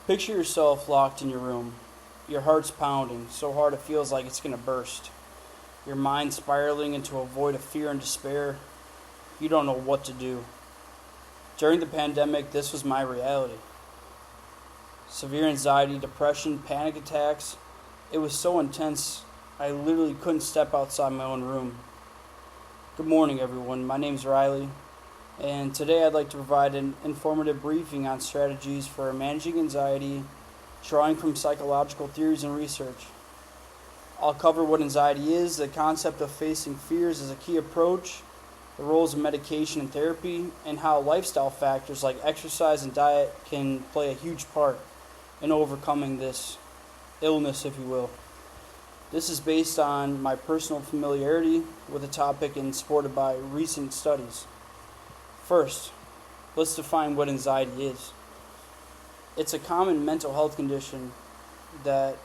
Picture yourself locked in your room. Your heart's pounding so hard it feels like it's going to burst. Your mind spiraling into a void of fear and despair. You don't know what to do. During the pandemic, this was my reality. Severe anxiety, depression, panic attacks. It was so intense, I literally couldn't step outside my own room. Good morning, everyone. My name's Riley, and today I'd like to provide an informative briefing on strategies for managing anxiety, drawing from psychological theories and research. I'll cover what anxiety is, the concept of facing fears as a key approach, the roles of medication and therapy, and how lifestyle factors like exercise and diet can play a huge part in overcoming this illness, if you will. This is based on my personal familiarity with the topic and supported by recent studies. First, let's define what anxiety is. It's a common mental health condition that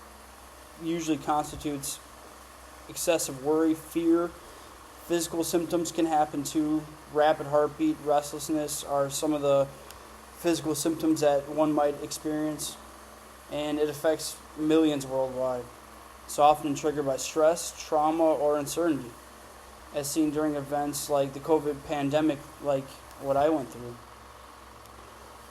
usually constitutes excessive worry, fear. Physical symptoms can happen too. Rapid heartbeat, restlessness are some of the physical symptoms that one might experience, and it affects millions worldwide. It's often triggered by stress, trauma, or uncertainty, as seen during events like the COVID pandemic, like what I went through.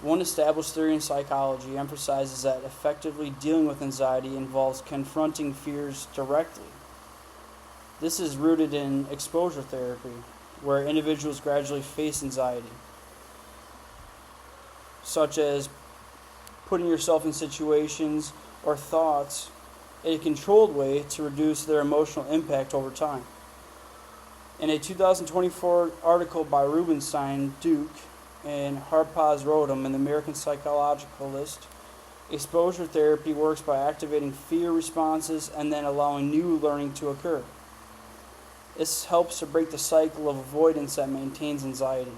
One established theory in psychology emphasizes that effectively dealing with anxiety involves confronting fears directly. This is rooted in exposure therapy, where individuals gradually face anxiety, such as putting yourself in situations or thoughts in a controlled way to reduce their emotional impact over time. In a 2024 article by Rubenstein, Duke, and Harpaz Rodham in the American Psychologist, exposure therapy works by activating fear responses and then allowing new learning to occur. This helps to break the cycle of avoidance that maintains anxiety.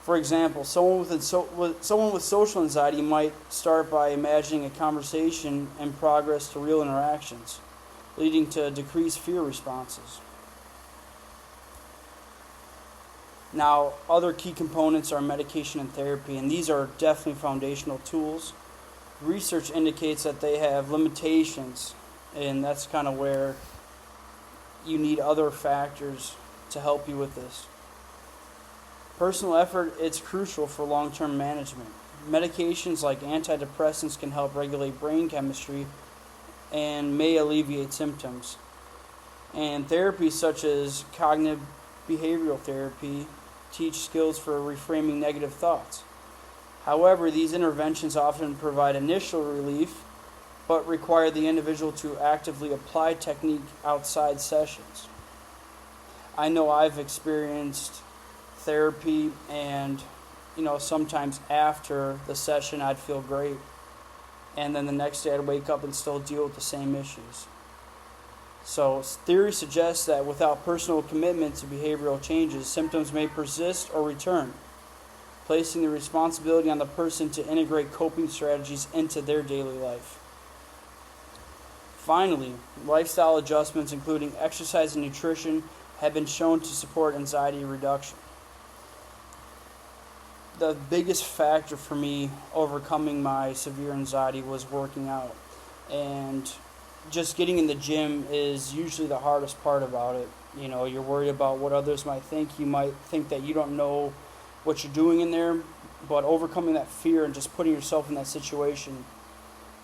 For example, someone with social anxiety might start by imagining a conversation and progress to real interactions, leading to decreased fear responses. Now, other key components are medication and therapy, and these are definitely foundational tools. Research indicates that they have limitations, and that's kind of where you need other factors to help you with this. Personal effort, it's crucial for long-term management. Medications like antidepressants can help regulate brain chemistry and may alleviate symptoms. And therapies such as cognitive behavioral therapy teach skills for reframing negative thoughts. However, these interventions often provide initial relief, but require the individual to actively apply technique outside sessions. I know I've experienced therapy, and sometimes after the session I'd feel great, and then the next day I'd wake up and still deal with the same issues. So theory suggests that without personal commitment to behavioral changes, symptoms may persist or return, placing the responsibility on the person to integrate coping strategies into their daily life. Finally, lifestyle adjustments including exercise and nutrition have been shown to support anxiety reduction. The biggest factor for me overcoming my severe anxiety was working out. And just getting in the gym is usually the hardest part about it. You're worried about what others might think. You might think that you don't know what you're doing in there, but overcoming that fear and just putting yourself in that situation,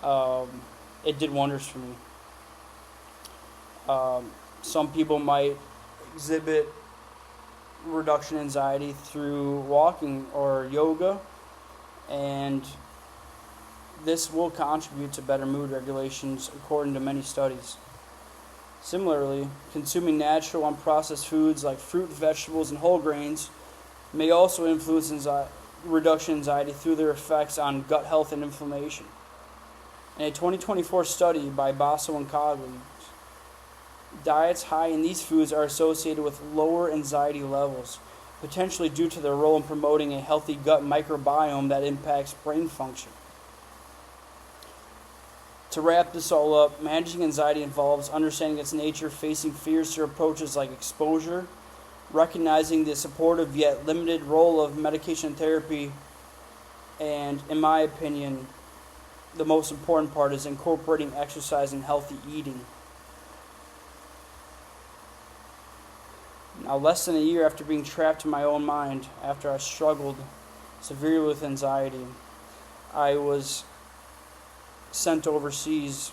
it did wonders for me. Some people might exhibit reduction in anxiety through walking or yoga, and this will contribute to better mood regulations according to many studies. Similarly, consuming natural unprocessed foods like fruit, vegetables, and whole grains may also influence reduction in anxiety through their effects on gut health and inflammation. In a 2024 study by Basso and colleagues, diets high in these foods are associated with lower anxiety levels, potentially due to their role in promoting a healthy gut microbiome that impacts brain function. To wrap this all up, managing anxiety involves understanding its nature, facing fears through approaches like exposure, recognizing the supportive yet limited role of medication therapy, And in my opinion, the most important part is incorporating exercise and healthy eating. Now, less than a year after being trapped in my own mind, after I struggled severely with anxiety, I was sent overseas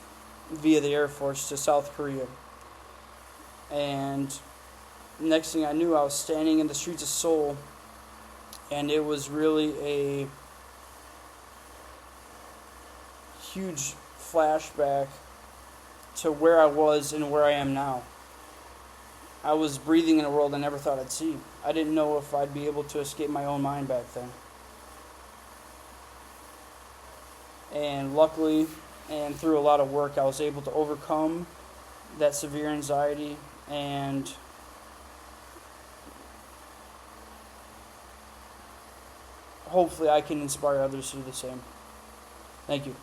via the Air Force to South Korea. And next thing I knew, I was standing in the streets of Seoul, and it was really a huge flashback to where I was and where I am now. I was breathing in a world I never thought I'd see. I didn't know if I'd be able to escape my own mind back then. And luckily, and through a lot of work, I was able to overcome that severe anxiety, and hopefully I can inspire others to do the same. Thank you.